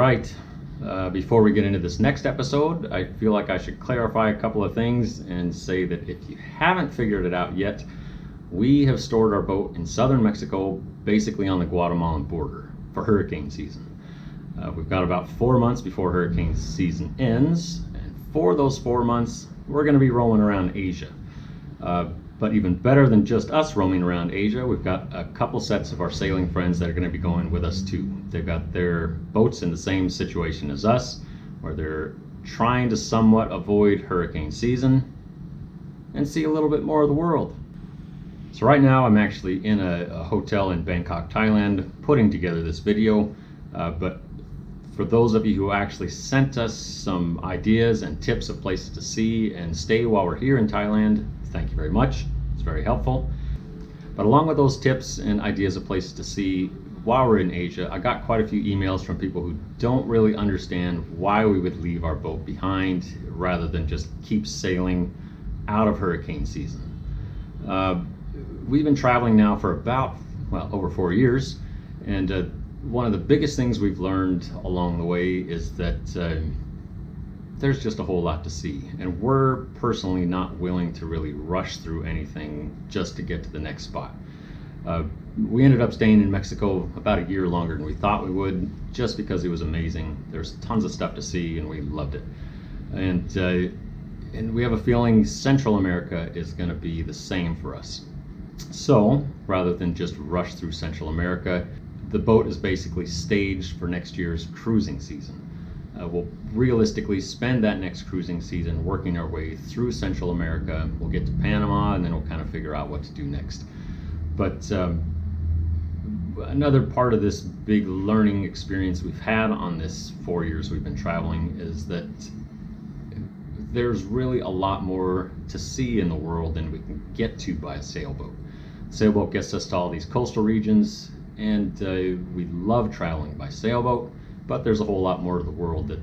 right, before we get into this next episode, I feel like I should clarify a couple of things and say that if you haven't figured it out yet, we have stored our boat in southern Mexico, basically on the Guatemalan border, for hurricane season. We've got about 4 months before hurricane season ends, and for those 4 months, we're going to be roaming around Asia. But even better than just us roaming around Asia, we've got a couple sets of our sailing friends that are going to be going with us too. They've got their boats in the same situation as us, where they're trying to somewhat avoid hurricane season and see a little bit more of the world. So right now I'm actually in a hotel in Bangkok, Thailand, putting together this video, but for those of you who actually sent us some ideas and tips of places to see and stay while we're here in Thailand, thank you very much. It's very helpful. But along with those tips and ideas of places to see while we're in Asia, I got quite a few emails from people who don't really understand why we would leave our boat behind rather than just keep sailing out of hurricane season. We've been traveling now for about, over 4 years, and one of the biggest things we've learned along the way is that there's just a whole lot to see, and we're personally not willing to really rush through anything just to get to the next spot. We ended up staying in Mexico about a year longer than we thought we would, just because it was amazing. There's tons of stuff to see and we loved it. And we have a feeling Central America is going to be the same for us. So rather than just rush through Central America, the boat is basically staged for next year's cruising season. We'll realistically spend that next cruising season working our way through Central America. We'll get to Panama and then we'll kind of figure out what to do next. But another part of this big learning experience we've had on this 4 years we've been traveling is that there's really a lot more to see in the world than we can get to by a sailboat. Sailboat gets us to all these coastal regions, and we love traveling by sailboat, but there's a whole lot more to the world that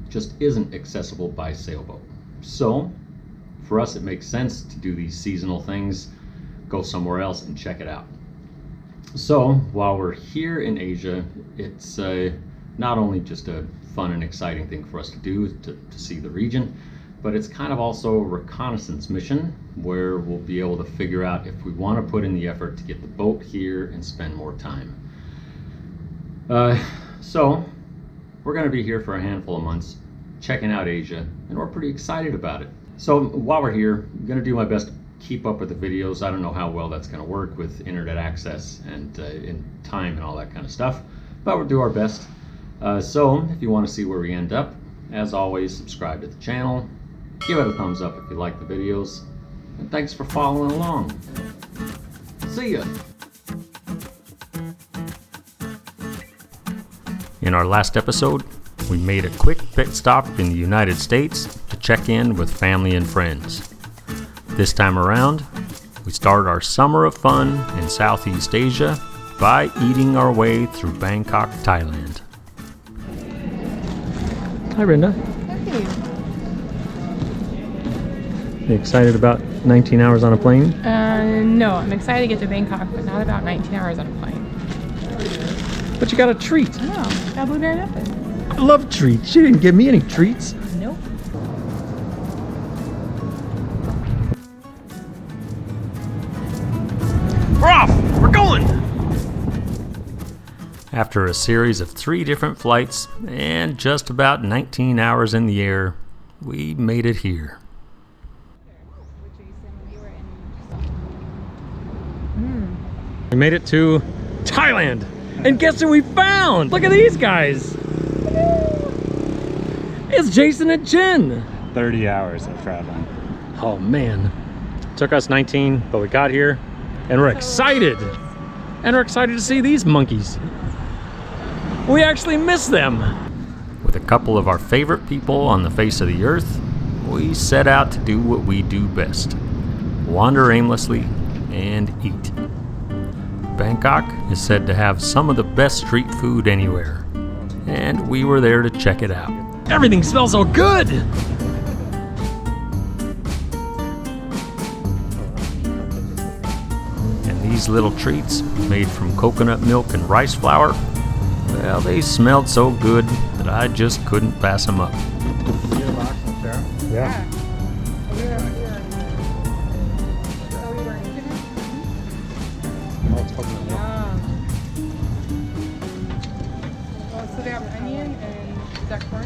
just isn't accessible by sailboat. So for us, it makes sense to do these seasonal things, go somewhere else and check it out. So while we're here in Asia, it's not only just a fun and exciting thing for us to do to see the region, but it's kind of also a reconnaissance mission where we'll be able to figure out if we want to put in the effort to get the boat here and spend more time. So we're going to be here for a handful of months checking out Asia, and we're pretty excited about it. So while we're here, I'm going to do my best to keep up with the videos. I don't know how well that's going to work with internet access and in time and all that kind of stuff, but we'll do our best. So if you want to see where we end up, as always, subscribe to the channel, give it a thumbs up if you like the videos, and thanks for following along. See ya! In our last episode, we made a quick pit stop in the United States to check in with family and friends. This time around, we start our summer of fun in Southeast Asia by eating our way through Bangkok, Thailand. Hi, Brenda. Hey. You excited about 19 hours on a plane? No, I'm excited to get to Bangkok, but not about 19 hours on a plane. But you got a treat. Oh, got blueberry muffin. I love treats. She didn't give me any treats. Nope. We're off! We're going! After a series of 3 different flights and just about 19 hours in the air, we made it here. We made it to Thailand! And guess who we found? Look at these guys! It's Jason and Jen! 30 hours of traveling. Oh man. Took us 19, but we got here and we're excited! And we're excited to see these monkeys. We actually miss them! With a couple of our favorite people on the face of the earth, we set out to do what we do best. Wander aimlessly and eat. Bangkok is said to have some of the best street food anywhere, and we were there to check it out. Everything smells so good! And these little treats, made from coconut milk and rice flour, well, they smelled so good that I just couldn't pass them up. Yeah. So they have onion and is that corn?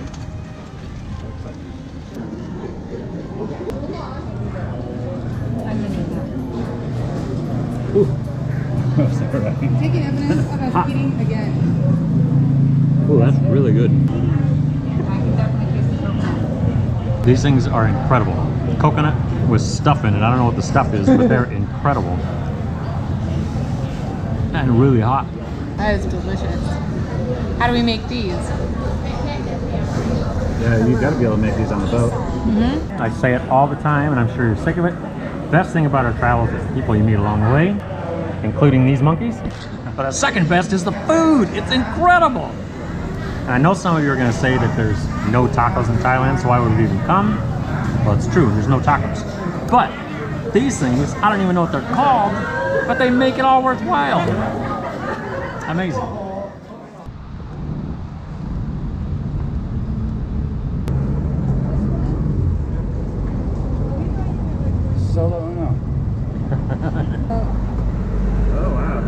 Taking evidence of us eating again. Oh, that's really good. I can definitely taste the coconut. These things are incredible. Coconut with stuff in it. I don't know what the stuff is, but they're incredible. And really hot. That is delicious. How do we make these? Yeah, you've got to be able to make these on the boat. I say it all the time, and I'm sure you're sick of it. Best thing about our travels is the people you meet along the way, including these monkeys. But the second best is the food. It's incredible. And I know some of you are going to say that there's no tacos in Thailand, so why would we even come? Well, it's true. There's no tacos. But these things, I don't even know what they're called, but they make it all worthwhile. Amazing. Solo Uno. Oh, wow.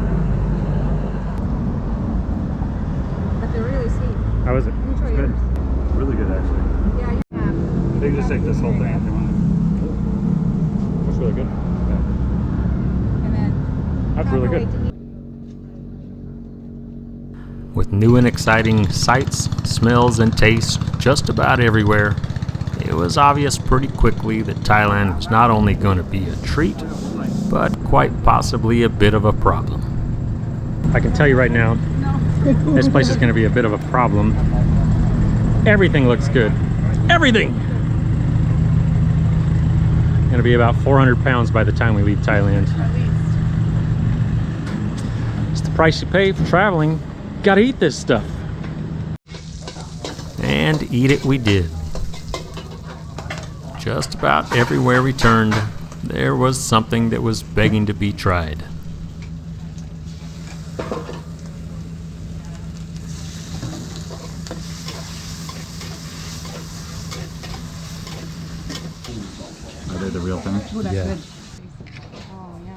But they're really sweet. How is it? Let me try Good. yours. Really good, actually. Yeah, you have. They can just take this whole thing if you want. That's really good. And then That's really good. With new and exciting sights, smells, and tastes just about everywhere, it was obvious pretty quickly that Thailand was not only going to be a treat, but quite possibly a bit of a problem. I can tell you right now, this place is going to be a bit of a problem. Everything looks good. Everything! Going to be about 400 pounds by the time we leave Thailand. It's the price you pay for traveling. Gotta eat this stuff. And eat it we did. Just about everywhere we turned, there was something that was begging to be tried. Are they the real thing? Ooh, that's Yeah. good. Oh, yeah.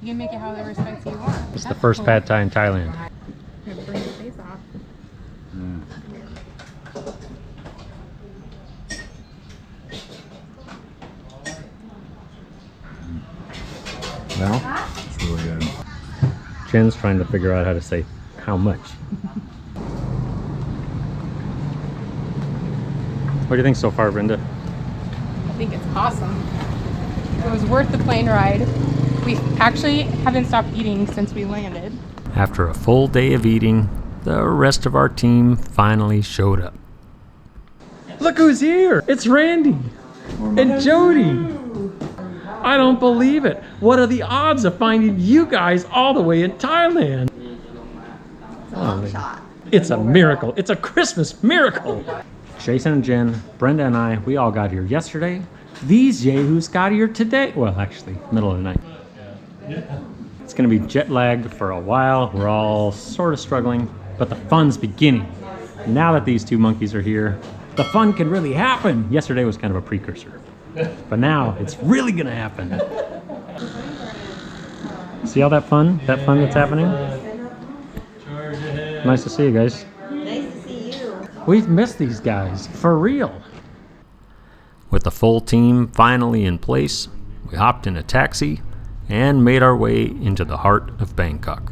You can make it however spicy you want. It's the first pad thai in Thailand. I'm gonna burn your face off. Well, It's really good. Jen's trying to figure out how to say how much. What do you think so far, Brenda? I think it's awesome. It was worth the plane ride. We actually haven't stopped eating since we landed. After a full day of eating, the rest of our team finally showed up. Look who's here! It's Randy and Jody. I don't believe it. What are the odds of finding you guys all the way in Thailand? It's a long shot. It's a miracle. It's a Christmas miracle. Jason and Jen, Brenda and I, we all got here yesterday. These yahoos got here today. Well, actually, middle of the night. It's going to be jet lagged for a while. We're all sort of struggling, but the fun's beginning. Now that these two monkeys are here, the fun can really happen. Yesterday was kind of a precursor, but now it's really going to happen. See all that fun that's happening? Nice to see you guys. Nice to see you. We've missed these guys, for real. With the full team finally in place, we hopped in a taxi and made our way into the heart of Bangkok.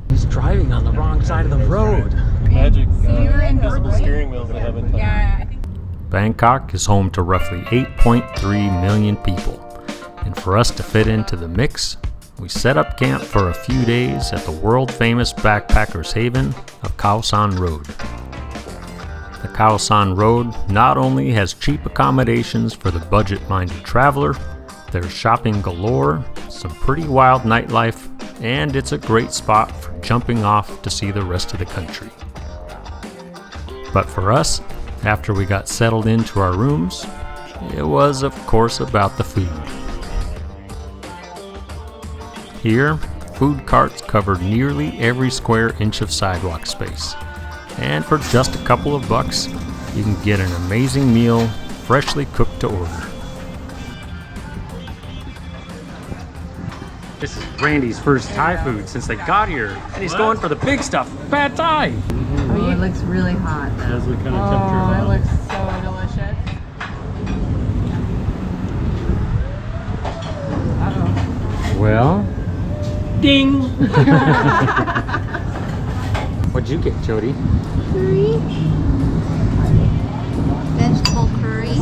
He's driving on the wrong side of the road. Magic So you were in invisible Berkeley? steering wheels that haven't touched. Yeah, I think Bangkok is home to roughly 8.3 million people, and for us to fit into the mix, we set up camp for a few days at the world-famous backpackers' haven of Khao San Road. The Khao San Road not only has cheap accommodations for the budget-minded traveler, there's shopping galore, some pretty wild nightlife, and it's a great spot for jumping off to see the rest of the country. But for us, after we got settled into our rooms, it was of course about the food. Here, food carts covered nearly every square inch of sidewalk space, And for just a couple of bucks, you can get an amazing meal, freshly cooked to order. This is Randy's first Thai food since they got here, and he's going for the big stuff, pad Thai. Oh, it looks really hot. That's the kind of Oh, temperature. it looks so delicious. Uh-oh. Well, ding! What'd you get, Jody? Curry. Vegetable curry.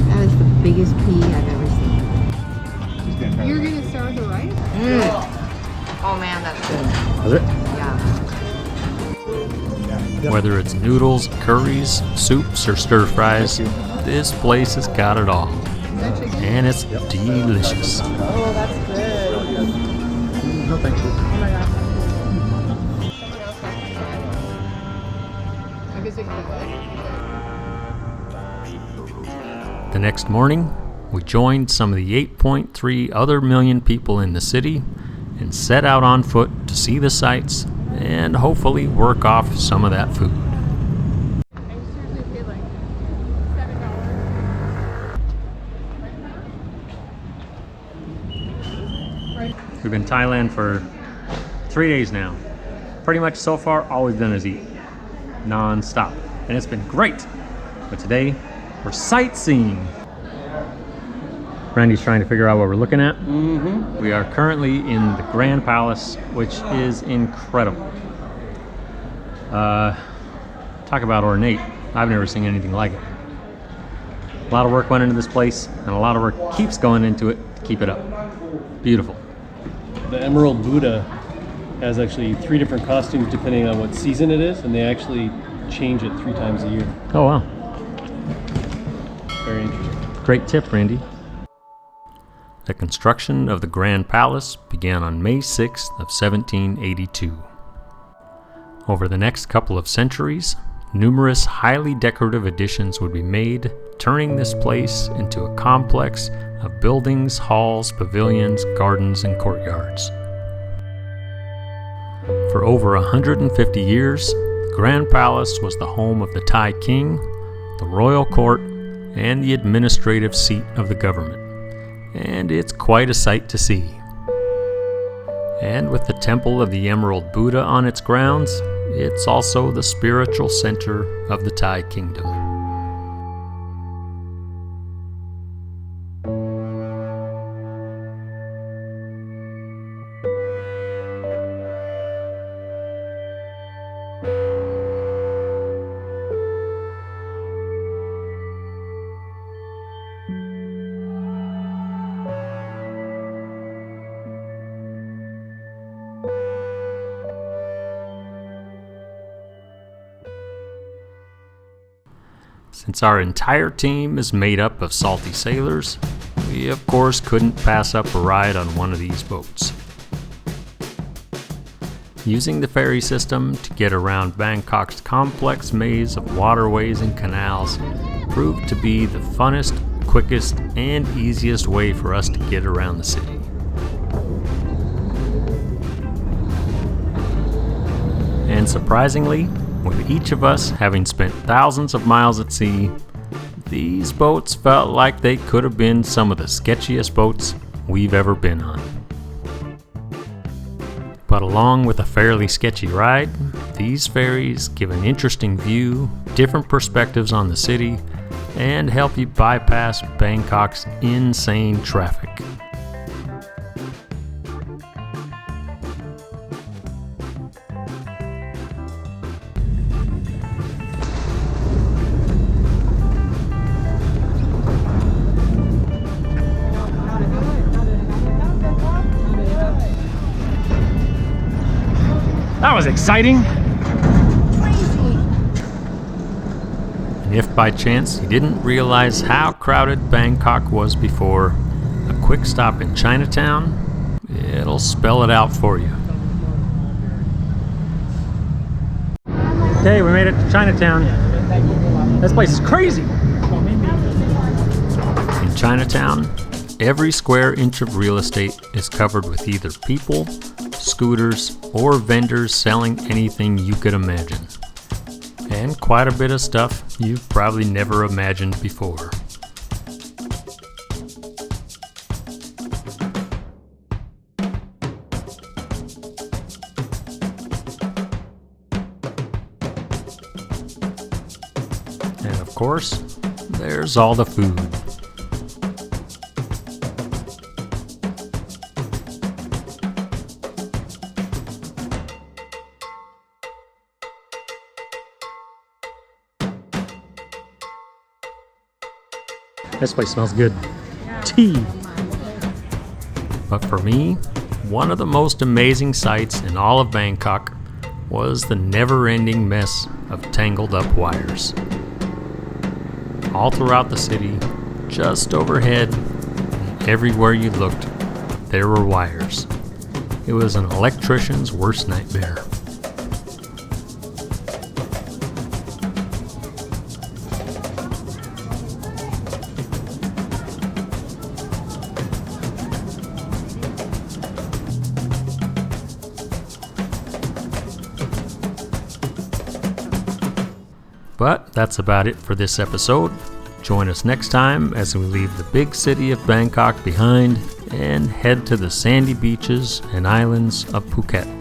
That is the biggest pea I've ever seen. You're gonna start with the rice? Oh man, that's good. Was it? Yeah. Whether it's noodles, curries, soups, or stir fries, this place has got it all. And it's delicious. Oh, that's good. No, thank you. Oh my gosh. I guess it could be good. The next morning, we joined some of the 8.3 other million people in the city and set out on foot to see the sights and hopefully work off some of that food. I seriously paid like $7. We've been in Thailand for 3 days now. Pretty much so far, all we've done is eat non-stop, and it's been great. But today, we're sightseeing. Randy's trying to figure out what we're looking at. We are currently in the Grand Palace, which is incredible. Talk about ornate. I've never seen anything like it. A lot of work went into this place, and a lot of work keeps going into it to keep it up. Beautiful. The Emerald Buddha has actually 3 different costumes depending on what season it is, and they actually change it 3 times a year. Oh wow. Very interesting. Great tip, Randy. The construction of the Grand Palace began on May 6th of 1782. Over the next couple of centuries, numerous highly decorative additions would be made, turning this place into a complex of buildings, halls, pavilions, gardens, and courtyards. For over 150 years, the Grand Palace was the home of the Thai king, the royal court, and the administrative seat of the government. And it's quite a sight to see. And with the Temple of the Emerald Buddha on its grounds, it's also the spiritual center of the Thai kingdom. Since our entire team is made up of salty sailors, we of course couldn't pass up a ride on one of these boats. Using the ferry system to get around Bangkok's complex maze of waterways and canals proved to be the funnest, quickest, and easiest way for us to get around the city. And surprisingly, with each of us having spent thousands of miles at sea, these boats felt like they could have been some of the sketchiest boats we've ever been on. But along with a fairly sketchy ride, these ferries give an interesting view, different perspectives on the city, and help you bypass Bangkok's insane traffic. That was exciting! And if by chance you didn't realize how crowded Bangkok was before, a quick stop in Chinatown, it'll spell it out for you. Okay, we made it to Chinatown. This place is crazy! In Chinatown, every square inch of real estate is covered with either people, scooters, or vendors selling anything you could imagine. And quite a bit of stuff you've probably never imagined before. And of course, there's all the food. This place smells good. Tea. But for me, one of the most amazing sights in all of Bangkok was the never-ending mess of tangled up wires. All throughout the city, just overhead, and everywhere you looked, there were wires. It was an electrician's worst nightmare. But that's about it for this episode. Join us next time as we leave the big city of Bangkok behind and head to the sandy beaches and islands of Phuket.